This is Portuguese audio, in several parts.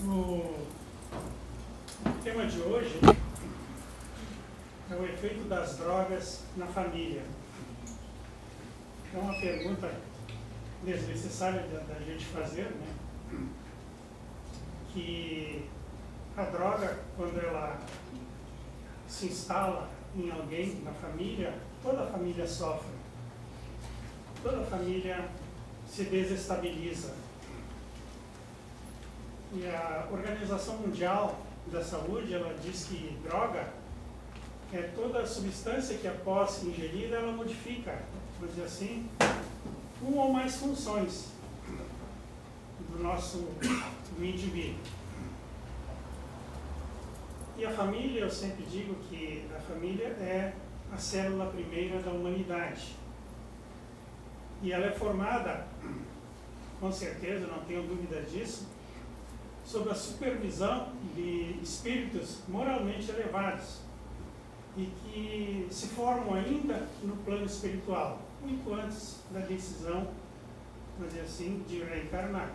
O tema de hoje é o efeito das drogas na família. É uma pergunta desnecessária da gente fazer, né? Que a droga, quando ela se instala em alguém, na família, toda a família sofre. Toda a família se desestabiliza. E a Organização Mundial da Saúde, ela diz que droga é toda a substância que após ingerida, ela modifica, vamos dizer assim, uma ou mais funções do indivíduo. E a família, eu sempre digo que a família é a célula primeira da humanidade. E ela é formada, com certeza, não tenho dúvida disso, sob a supervisão de espíritos moralmente elevados e que se formam ainda no plano espiritual, muito antes da decisão, vamos dizer assim, de reencarnar.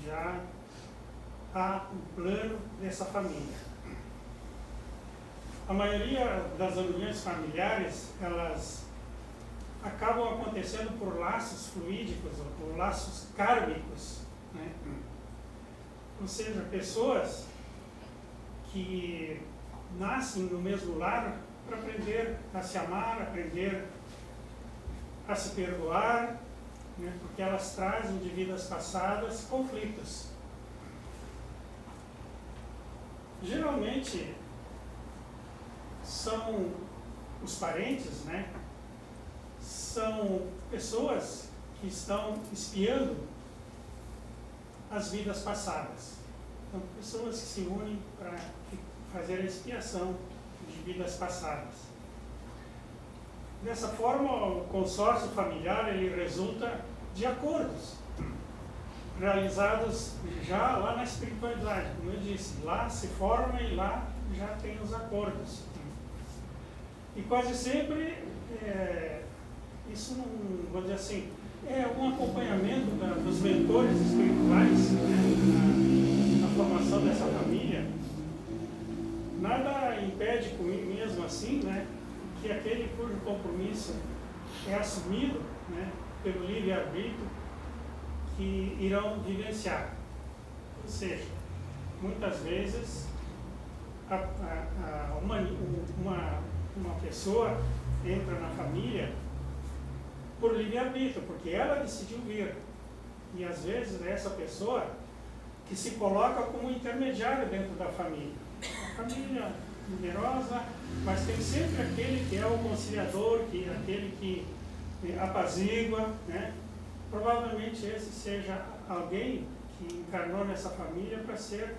Já há um plano dessa família. A maioria das uniões familiares, elas acabam acontecendo por laços fluídicos, ou por laços kármicos, né? Ou seja, pessoas que nascem no mesmo lar para aprender a se amar, aprender a se perdoar, né? Porque elas trazem de vidas passadas conflitos. Geralmente são os parentes, né? São pessoas que estão espiando as vidas passadas. São pessoas que se unem para fazer a expiação de vidas passadas. Dessa forma, o consórcio familiar ele resulta de acordos realizados já lá na espiritualidade. Como eu disse, lá se forma e lá já tem os acordos. E quase sempre, isso não, vou dizer assim, é um acompanhamento dos mentores espirituais, né, na formação dessa família. Nada impede, mesmo assim, né, que aquele cujo compromisso é assumido, né, pelo livre-arbítrio, que irão vivenciar. Ou seja, muitas vezes uma pessoa entra na família por livre-arbítrio, porque ela decidiu vir. E às vezes é essa pessoa que se coloca como intermediário dentro da família. A família numerosa, mas tem sempre aquele que é o conciliador, aquele que apazigua, né? Provavelmente esse seja alguém que encarnou nessa família para ser,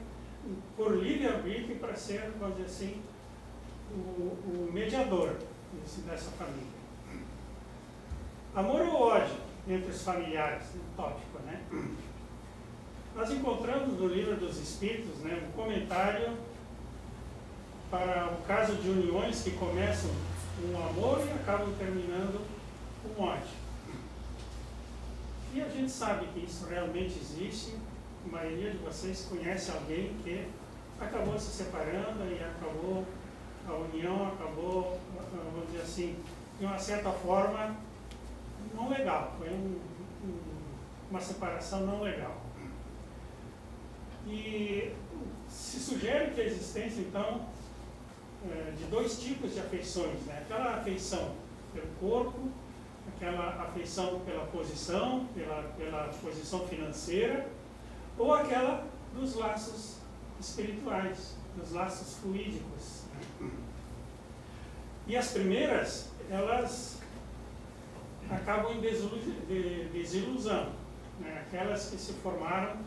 por livre-arbítrio, para ser, vamos dizer assim, o mediador dessa família. Amor ou ódio entre os familiares, um tópico, né? Nós encontramos no Livro dos Espíritos, né, um comentário para o caso de uniões que começam com amor e acabam terminando com ódio. E a gente sabe que isso realmente existe. A maioria de vocês conhece alguém que acabou se separando e acabou, a união acabou, vamos dizer assim, de uma certa forma, não legal. Foi uma separação não legal. E se sugere que a existência, então, de dois tipos de afeições, né? Aquela afeição pelo corpo, aquela afeição pela posição, pela posição financeira, ou aquela dos laços espirituais, dos laços fluídicos. E as primeiras, elas acabam em desilusão, né? Aquelas que se formaram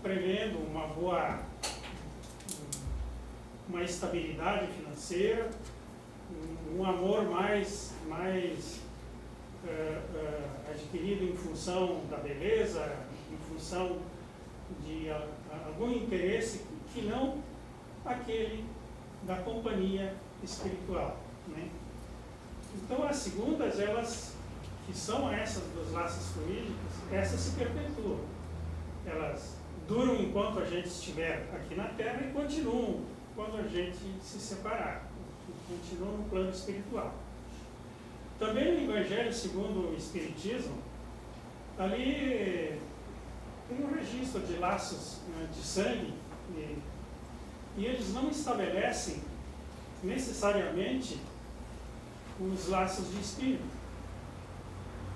prevendo uma estabilidade financeira, um amor mais adquirido em função da beleza, em função de algum interesse que não aquele da companhia espiritual, né? Então as segundas, elas que são essas dos laços fluídicos, essas se perpetuam. Elas duram enquanto a gente estiver aqui na Terra e continuam quando a gente se separar, continuam no plano espiritual. Também no Evangelho segundo o Espiritismo, ali tem um registro de laços, né, de sangue, e eles não estabelecem necessariamente os laços de espírito.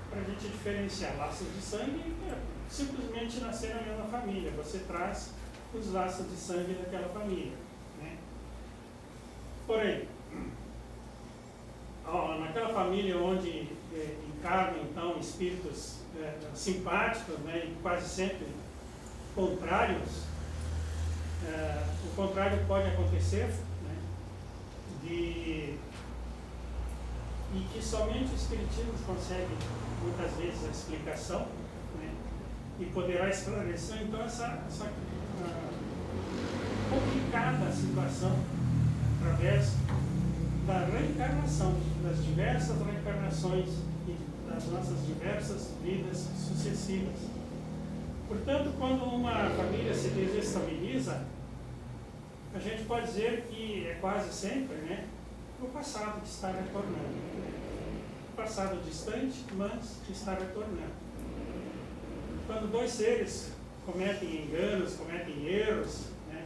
Para a gente diferenciar laços de sangue, simplesmente nascer na mesma família, você traz os laços de sangue daquela família, né? Porém, naquela família onde encarnam então espíritos simpáticos, né, e quase sempre contrários, o contrário pode acontecer, né, e que somente o Espiritismo consegue muitas vezes a explicação, né, e poderá esclarecer então essa complicada situação através da reencarnação, das diversas reencarnações e das nossas diversas vidas sucessivas. Portanto, quando uma família se desestabiliza, a gente pode dizer que é quase sempre, né, o passado que está retornando. O passado distante, mas que está retornando. Quando dois seres cometem enganos, cometem erros, né,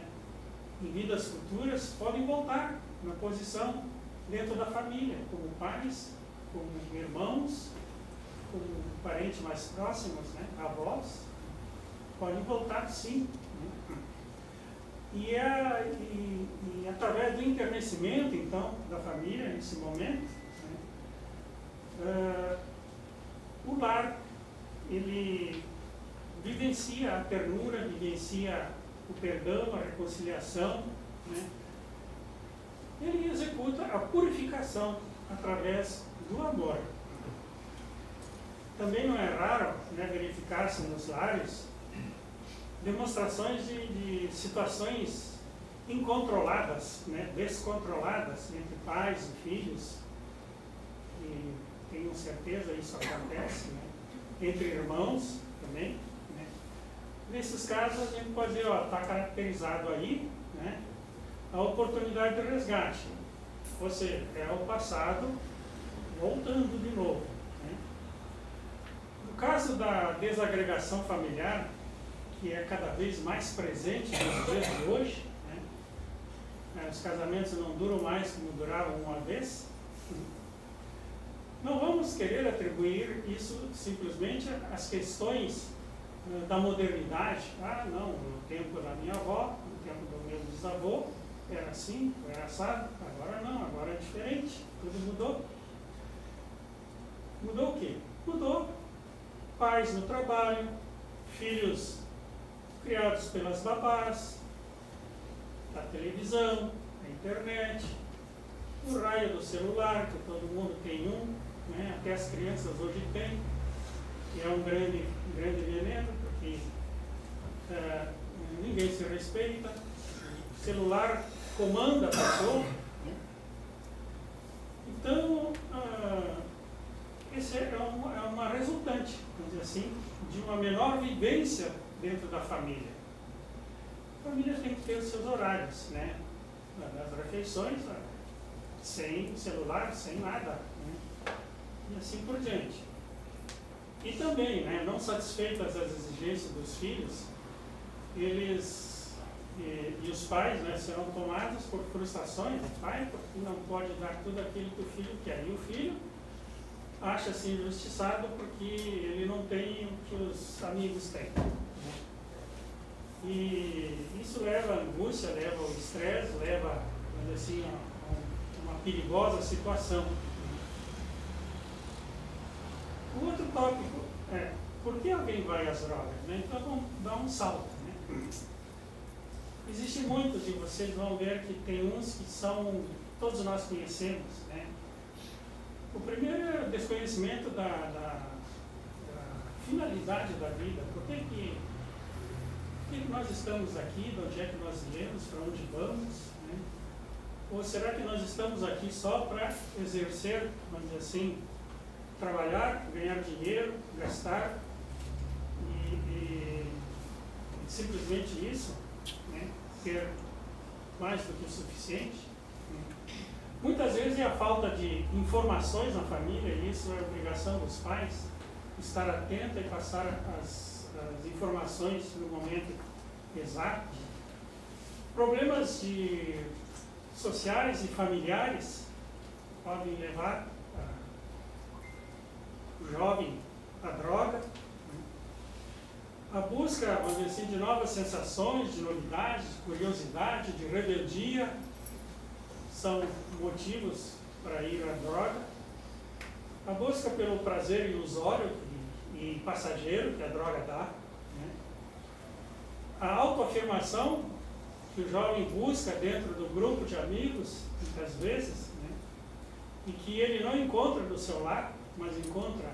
em vidas futuras, podem voltar na posição dentro da família, como pais, como irmãos, como parentes mais próximos, né, avós, podem voltar sim. Né? E através do enternecimento, então, da família, nesse momento, né, o lar, ele vivencia a ternura, vivencia o perdão, a reconciliação, né? Ele executa a purificação através do amor. Também não é raro, né, verificar-se nos lares demonstrações de situações incontroladas, né, descontroladas entre pais e filhos, e tenho certeza isso acontece, né, entre irmãos também, né. Nesses casos a gente pode dizer, está caracterizado aí, né, a oportunidade de resgate, ou seja, é o passado voltando de novo. Né. No caso da desagregação familiar, que é cada vez mais presente nos dias de hoje, né? Os casamentos não duram mais como duravam uma vez. Não vamos querer atribuir isso simplesmente às questões da modernidade. Ah, não, no tempo da minha avó, no tempo do meu bisavô, era assim, era assado, agora não, agora é diferente, tudo mudou. Mudou o quê? Mudou pais no trabalho, filhos criados pelas babás, a televisão, a internet, o raio do celular, que todo mundo tem um, né? Até as crianças hoje têm, e é um grande veneno, porque ninguém se respeita, o celular comanda a pessoa, né? Então, esse é uma resultante, vamos dizer assim, de uma menor vivência dentro da família. A família tem que ter os seus horários, né? Nas refeições, sem celular, sem nada, né? E assim por diante. E também, né, não satisfeitas as exigências dos filhos, eles e os pais, né, serão tomados por frustrações. O pai não pode dar tudo aquilo que o filho quer. E o filho acha-se injustiçado porque ele não tem o que os amigos têm. E isso leva à angústia, leva ao estresse, leva, assim, a uma perigosa situação. O outro tópico é, por que alguém vai às drogas? Né? Então vamos dar um salto. Né? Existem muitos, e vocês vão ver que tem uns que são, todos nós conhecemos. Né? O primeiro é o desconhecimento da finalidade da vida. Por que nós estamos aqui, de onde é que nós viemos, para onde vamos? Né? Ou será que nós estamos aqui só para exercer, vamos dizer assim, trabalhar, ganhar dinheiro, gastar e simplesmente isso, né? Ter mais do que o suficiente. Muitas vezes é a falta de informações na família, e isso é obrigação dos pais, estar atento e passar as informações no momento exato. Problemas sociais e familiares podem levar o jovem à droga. A busca, vamos dizer assim, de novas sensações, de novidades, de curiosidade, de rebeldia, são motivos para ir à droga. A busca pelo prazer ilusório e passageiro que a droga dá, né? A autoafirmação que o jovem busca dentro do grupo de amigos, muitas vezes, né? E que ele não encontra do seu lar, mas encontra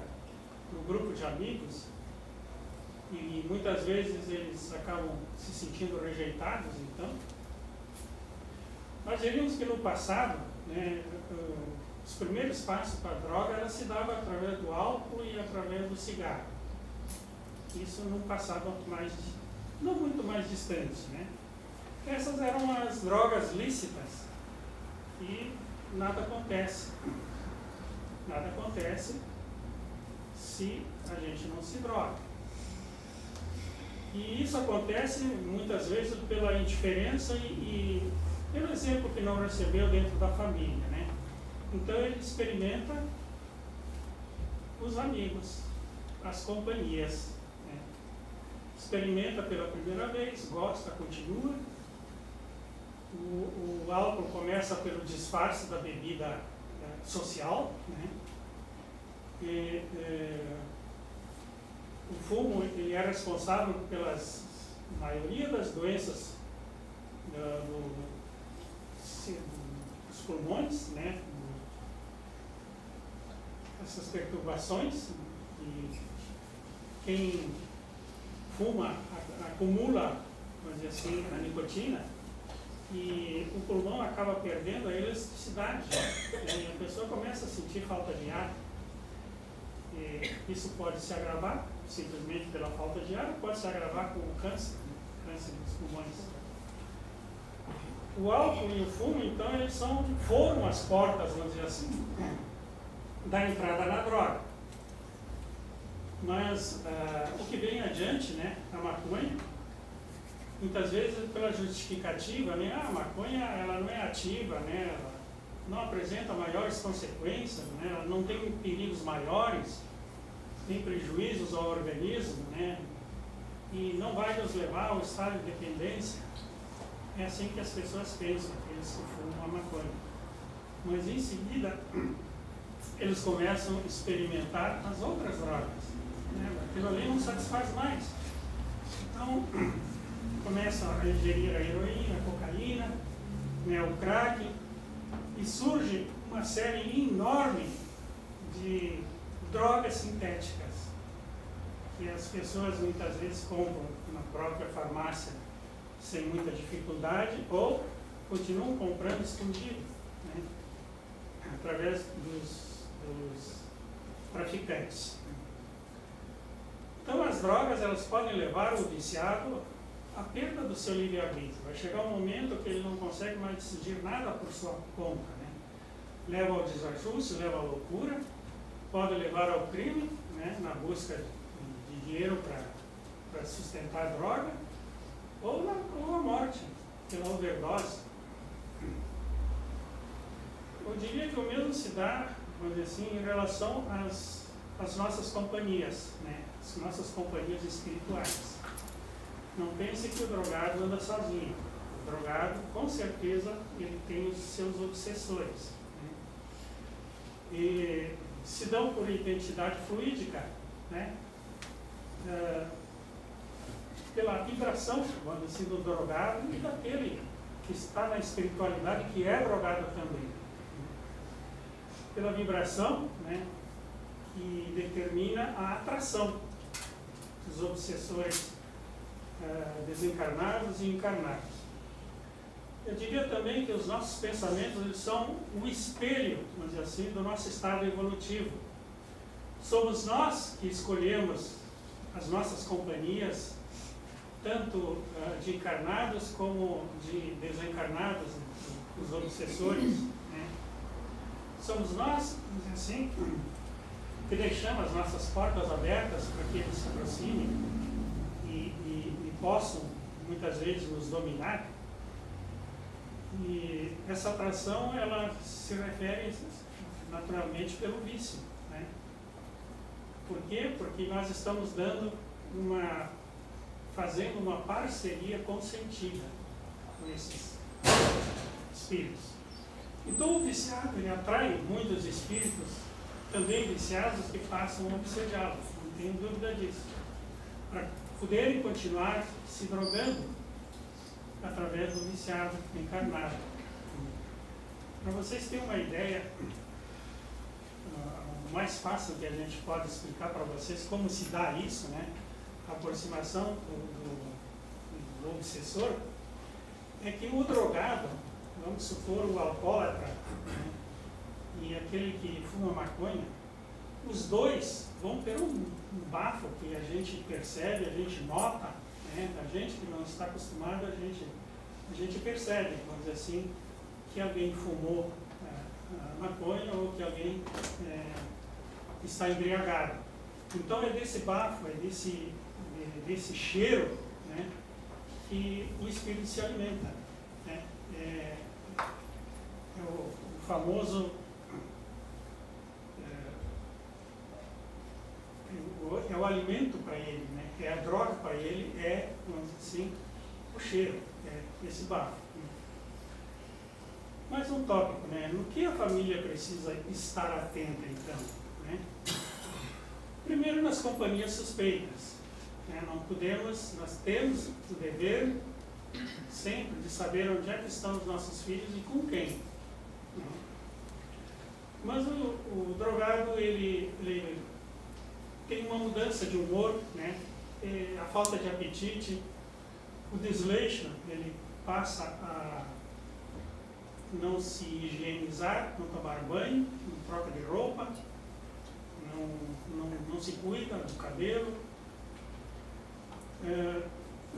no grupo de amigos, e muitas vezes eles acabam se sentindo rejeitados. Então, nós diríamos que no passado, né, os primeiros passos para a droga ela se dava através do álcool e através do cigarro. Isso num passado não muito mais distante, né? Essas eram as drogas lícitas e nada acontece. Nada acontece se a gente não se droga. E isso acontece muitas vezes pela indiferença e pelo exemplo que não recebeu dentro da família, né? Então ele experimenta os amigos, as companhias, né? Experimenta pela primeira vez, gosta, continua. O álcool começa pelo disfarce da bebida social, né? O fumo ele é responsável pela maioria das doenças dos pulmões, né? Essas perturbações. E quem fuma acumula, vamos dizer assim, a nicotina, e o pulmão acaba perdendo a elasticidade, e a pessoa começa a sentir falta de ar. E isso pode se agravar simplesmente pela falta de ar, pode se agravar com o câncer dos pulmões. O álcool e o fumo, então, eles foram as portas, vamos dizer assim, da entrada na droga. Mas o que vem adiante, né, a maconha, muitas vezes pela justificativa, né, a maconha ela não é ativa, né, ela não apresenta maiores consequências, né, ela não tem perigos maiores, nem prejuízos ao organismo, né, e não vai nos levar ao estado de dependência. É assim que as pessoas pensam, aqueles que fumam a maconha. Mas em seguida, eles começam a experimentar as outras drogas, né? Aquilo ali não satisfaz mais. Então, começam a ingerir a heroína, a cocaína, né, o crack, e surge uma série enorme de drogas sintéticas que as pessoas muitas vezes compram na própria farmácia sem muita dificuldade ou continuam comprando escondido, né, através dos traficantes. Então as drogas elas podem levar o viciado à perda do seu livre-arbítrio. Vai chegar um momento que ele não consegue mais decidir nada por sua conta, né? Leva ao desajuste, leva à loucura, pode levar ao crime, né, na busca de dinheiro para sustentar a droga, ou à morte, pela overdose. Eu diria que o mesmo se dá, vamos dizer assim, em relação às nossas companhias, né, as nossas companhias espirituais. Não pense que o drogado anda sozinho. O drogado, com certeza, ele tem os seus obsessores, né? E se dão por identidade fluídica, né? Pela vibração, vamos dizer, do drogado e daquele que está na espiritualidade, que é drogado também. Pela vibração, né, que determina a atração dos obsessores desencarnados e encarnados. Eu diria também que os nossos pensamentos eles são o espelho, vamos dizer assim, do nosso estado evolutivo. Somos nós que escolhemos as nossas companhias tanto de encarnados como de desencarnados, os obsessores, né? Somos nós, vamos dizer assim, que deixamos as nossas portas abertas para que eles se aproximem e possam, muitas vezes, nos dominar. E essa atração, ela se refere naturalmente pelo vício, né? Por quê? Porque nós estamos fazendo uma parceria consentida com esses espíritos. Então o viciado, ele atrai muitos espíritos também viciados que passam a obsediá-los, não tenho dúvida disso, para poderem continuar se drogando através do viciado encarnado. Para vocês terem uma ideia, o mais fácil que a gente pode explicar para vocês como se dá isso, né? A aproximação do obsessor, é que o drogado, vamos supor o alcoólatra, né, e aquele que fuma maconha, os dois vão ter um bafo que a gente percebe, a gente nota, né? A gente que não está acostumado, a gente percebe, vamos dizer assim, que alguém fumou maconha ou que alguém está embriagado. Então é desse bafo, é desse cheiro, né, que o espírito se alimenta, né? É o famoso é o alimento para ele, né? É a droga para ele, vamos dizer assim, o cheiro, esse bafo. Mais um tópico, né? No que a família precisa estar atenta, então, né? Primeiro, nas companhias suspeitas, né? Nós temos o dever sempre de saber onde é que estão os nossos filhos e com quem, né? Mas o drogado, ele tem uma mudança de humor, né? A falta de apetite, o desleixo, ele passa a não se higienizar, não tomar banho, não troca de roupa, não se cuida do cabelo.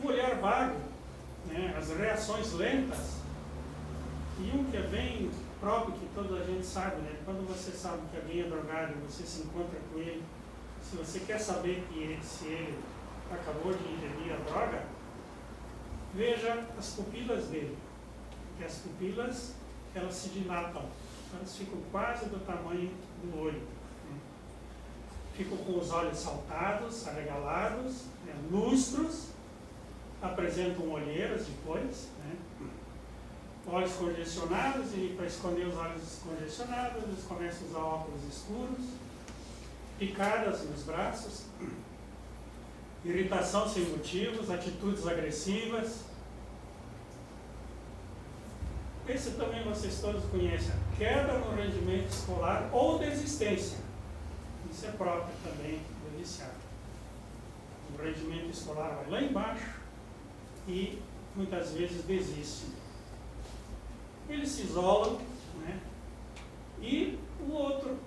O olhar vago, né? As reações lentas, e um que é bem próprio, que toda a gente sabe, né? Quando você sabe que alguém é drogado e você se encontra com ele, se você quer saber se ele acabou de ingerir a droga, veja as pupilas dele. Porque as pupilas, elas se dilatam, elas ficam quase do tamanho do olho, né? Ficam com os olhos saltados, arregalados, né? Lustros, apresentam olheiras depois, né? Olhos congestionados, e para esconder os olhos congestionados, eles começam a usar óculos escuros, picadas nos braços, irritação sem motivos, atitudes agressivas. Esse também vocês todos conhecem, queda no rendimento escolar ou desistência. Isso é próprio também do viciado. O rendimento escolar vai lá embaixo e muitas vezes desiste. Eles se isolam, né? E o outro,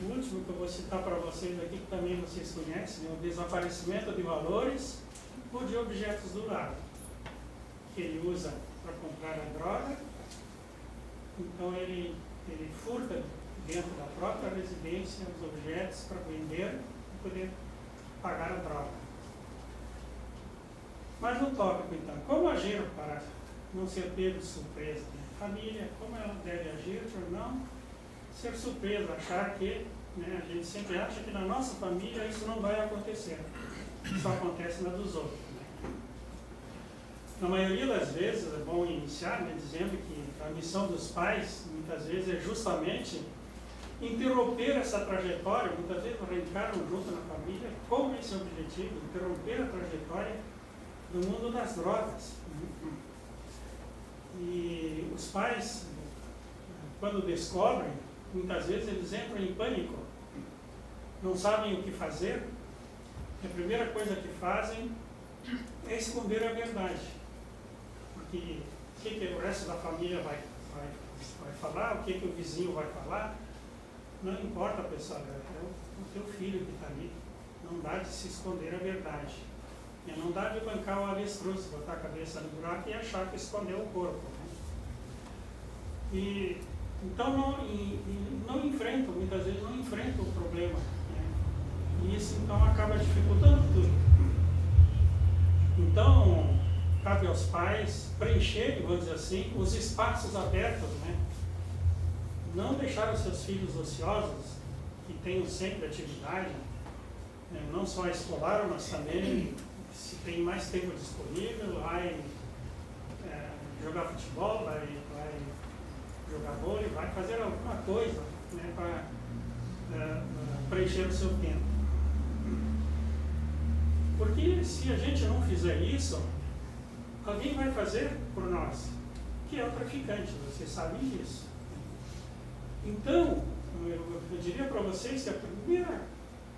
o último que eu vou citar para vocês aqui, que também vocês conhecem, é o desaparecimento de valores ou de objetos do lar, que ele usa para comprar a droga. Então ele furta dentro da própria residência os objetos para vender e poder pagar a droga. Mas no tópico, então, como agir para não ser pego de surpresa, né? Família, como ela deve agir para não ser surpresa, achar que, né, a gente sempre acha que na nossa família isso não vai acontecer, só acontece na dos outros, né? Na maioria das vezes é bom iniciar, né, dizendo que a missão dos pais muitas vezes é justamente interromper essa trajetória, muitas vezes reencarnam junto na família com esse objetivo, interromper a trajetória do mundo das drogas. E os pais, quando descobrem, muitas vezes eles entram em pânico, não sabem o que fazer. A primeira coisa que fazem é esconder a verdade, porque o que o resto da família vai falar, o que o vizinho vai falar, não importa, pessoal, é o teu filho que está ali, não dá de se esconder a verdade. E não dá de bancar o avestruz, botar a cabeça no buraco e achar que escondeu o corpo. Né? Então não enfrentam, muitas vezes não enfrentam o problema. Né? E isso então acaba dificultando tudo. Então, cabe aos pais preencherem, vamos dizer assim, os espaços abertos, né? Não deixar os seus filhos ociosos, que tenham sempre atividade, né? Não só escolar, mas também, se tem mais tempo disponível, vai jogar futebol, vai jogar vôlei, vai fazer alguma coisa, né, para preencher o seu tempo. Porque se a gente não fizer isso, alguém vai fazer por nós, que é o traficante, vocês sabem disso. Então, eu diria para vocês que a primeira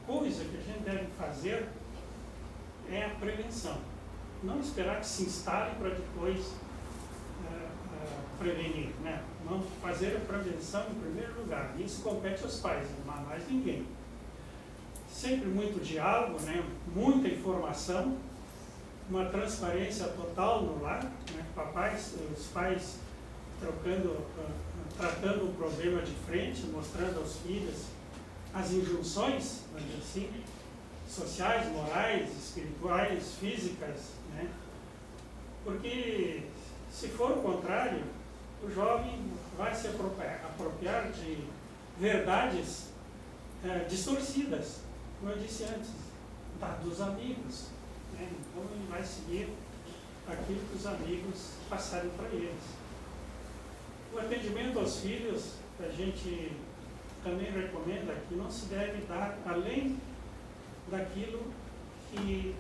coisa que a gente deve fazer é a prevenção. Não esperar que se instale para depois prevenir, né? Não fazer a prevenção em primeiro lugar. Isso compete aos pais, não há mais ninguém. Sempre muito diálogo, né? Muita informação, uma transparência total no lar, né? Os pais tratando o problema de frente, mostrando aos filhos as injunções, vamos dizer assim, sociais, morais, espirituais, físicas, né? Porque se for o contrário, o jovem vai se apropriar de verdades distorcidas, como eu disse antes, dos amigos. Né? Então ele vai seguir aquilo que os amigos passaram para eles. O atendimento aos filhos, a gente também recomenda que não se deve dar além daquilo que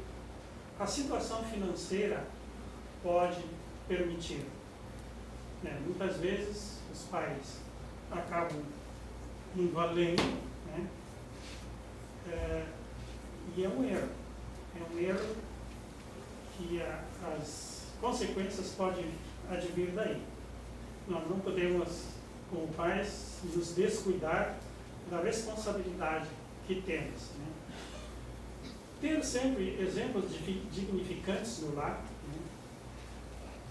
a situação financeira pode permitir. Né? Muitas vezes os pais acabam indo além, né? E é um erro. É um erro que as consequências podem advir daí. Nós não podemos, como pais, nos descuidar da responsabilidade que temos. Né? Ter sempre exemplos dignificantes no lar.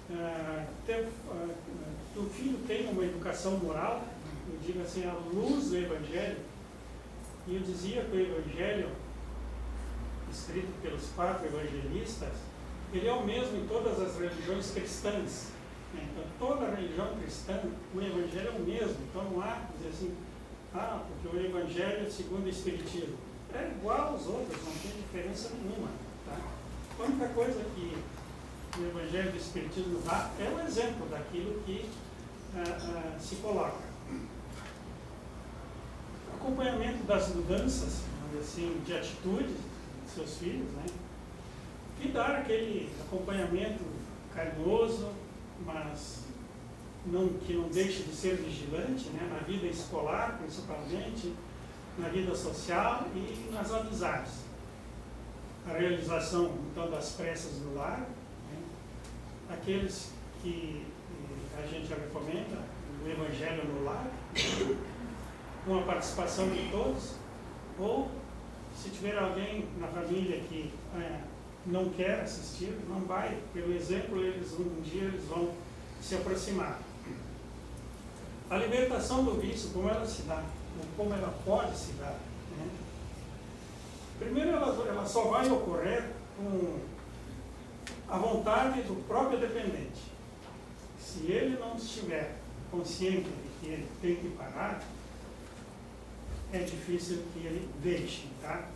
Né? Que o filho tenha uma educação moral, eu digo assim, à luz do Evangelho. E eu dizia que o Evangelho, escrito pelos 4 evangelistas, ele é o mesmo em todas as religiões cristãs. Então, toda a religião cristã, o Evangelho é o mesmo. Então, não há dizer assim, porque o Evangelho segundo o Espiritismo é igual aos outros, não tem diferença nenhuma. Tá? A única coisa que o Evangelho do Espiritismo dá é um exemplo daquilo que se coloca. Acompanhamento das mudanças, assim, de atitude de seus filhos, né? E dar aquele acompanhamento carinhoso, mas que não deixe de ser vigilante, né? Na vida escolar, principalmente, na vida social e nas amizades. A realização, então, das preces no lar, né? Aqueles que a gente recomenda, o Evangelho no lar, com a participação de todos, ou se tiver alguém na família que não quer assistir, não vai. Pelo exemplo, um dia eles vão se aproximar. A libertação do vício, como ela se dá, ou como ela pode se dar. Né? Primeiro, ela só vai ocorrer com a vontade do próprio dependente. Se ele não estiver consciente de que ele tem que parar, é difícil que ele deixe, tá?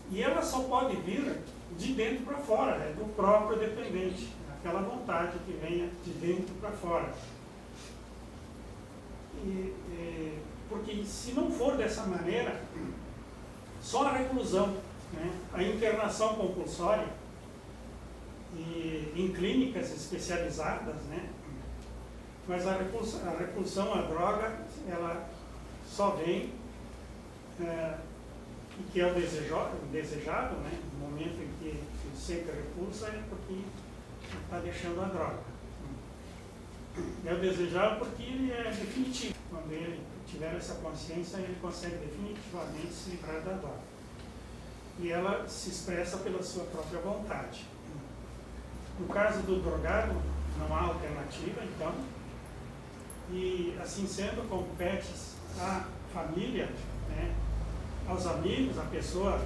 E ela só pode vir de dentro para fora, né? Do próprio dependente, aquela vontade que venha de dentro para fora. Porque se não for dessa maneira, só a reclusão, né? A internação compulsória em clínicas especializadas, né? Mas a repulsão à droga, ela só vem, e que é o desejado, né? No momento em que sente a repulsa, é porque está deixando a droga. É o desejado porque ele é definitivo. Quando ele tiver essa consciência, ele consegue definitivamente se livrar da droga. e ela se expressa pela sua própria vontade. No caso do drogado, não há alternativa, então, e assim sendo, compete à família, né, aos amigos, à pessoa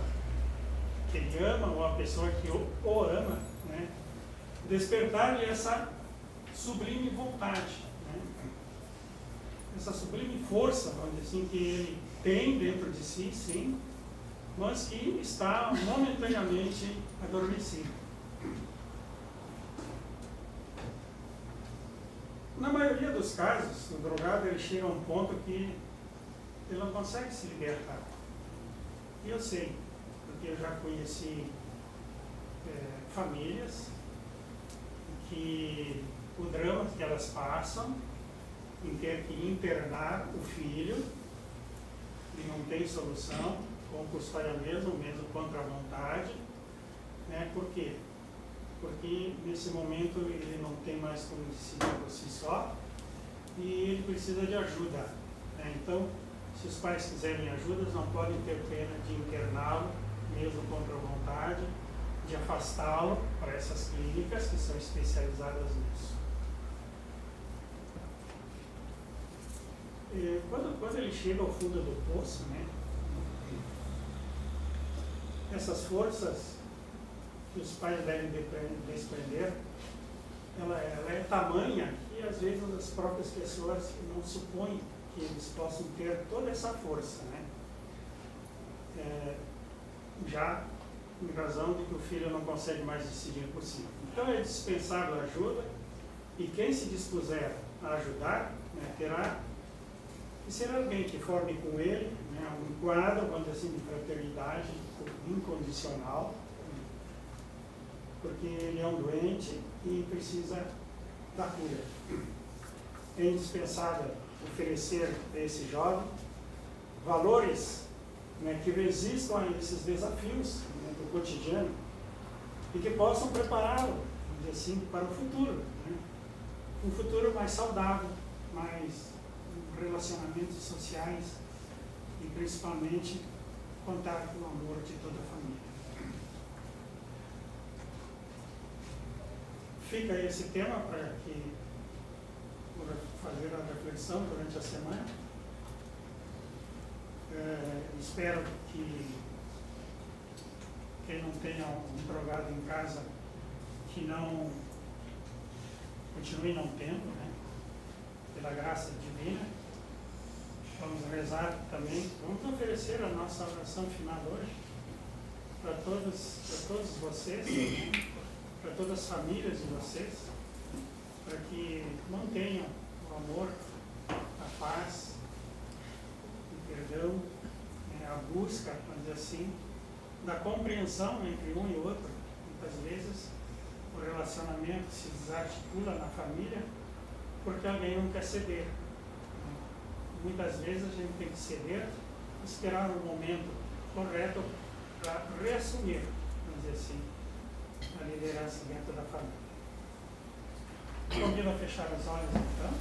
que ele ama ou a pessoa que o ama, né, despertar-lhe essa sublime vontade, né, essa sublime força, vamos dizer assim, que ele tem dentro de si, sim, mas que está momentaneamente adormecido. Na maioria dos casos, o drogado ele chega a um ponto que ele não consegue se libertar. E eu sei, porque eu já conheci famílias que o drama que elas passam em ter que internar o filho e não tem solução, com custódia mesmo contra a vontade, né? Por quê? Porque nesse momento ele não tem mais como decidir por si só e ele precisa de ajuda, né? Então, se os pais quiserem ajuda, não podem ter pena de interná-lo, mesmo contra a vontade, de afastá-lo para essas clínicas que são especializadas nisso. E quando ele chega ao fundo do poço, né, essas forças que os pais devem desprender, ela é tamanha que às vezes as próprias pessoas não supõem que eles possam ter toda essa força, né? Já em razão de que o filho não consegue mais decidir por si. Então é dispensável a ajuda, e quem se dispuser a ajudar, né, terá que ser alguém que forme com ele, né, um quadro, vamos dizer assim, de fraternidade incondicional, porque ele é um doente e precisa da cura. É indispensável oferecer a esse jovem valores, né, que resistam a esses desafios, né, do cotidiano e que possam prepará-lo, vamos dizer assim, para o futuro, né? Um futuro mais saudável, mais relacionamentos sociais e principalmente contar com o amor de toda a família. Fica aí esse tema para que fazer a reflexão durante a semana. Espero que quem não tenha um drogado em casa, que não continue não tendo, né? Pela graça divina. Vamos rezar também, vamos oferecer a nossa oração final hoje para todos vocês, né? Para todas as famílias de vocês, para que mantenham o amor, a paz, o perdão, né, a busca, vamos dizer assim, da compreensão entre um e outro. Muitas vezes o relacionamento se desarticula na família porque alguém não quer ceder. Muitas vezes a gente tem que ceder, esperar um momento correto para reassumir, vamos dizer assim, a liderança dentro da família. Convido a fechar os olhos então.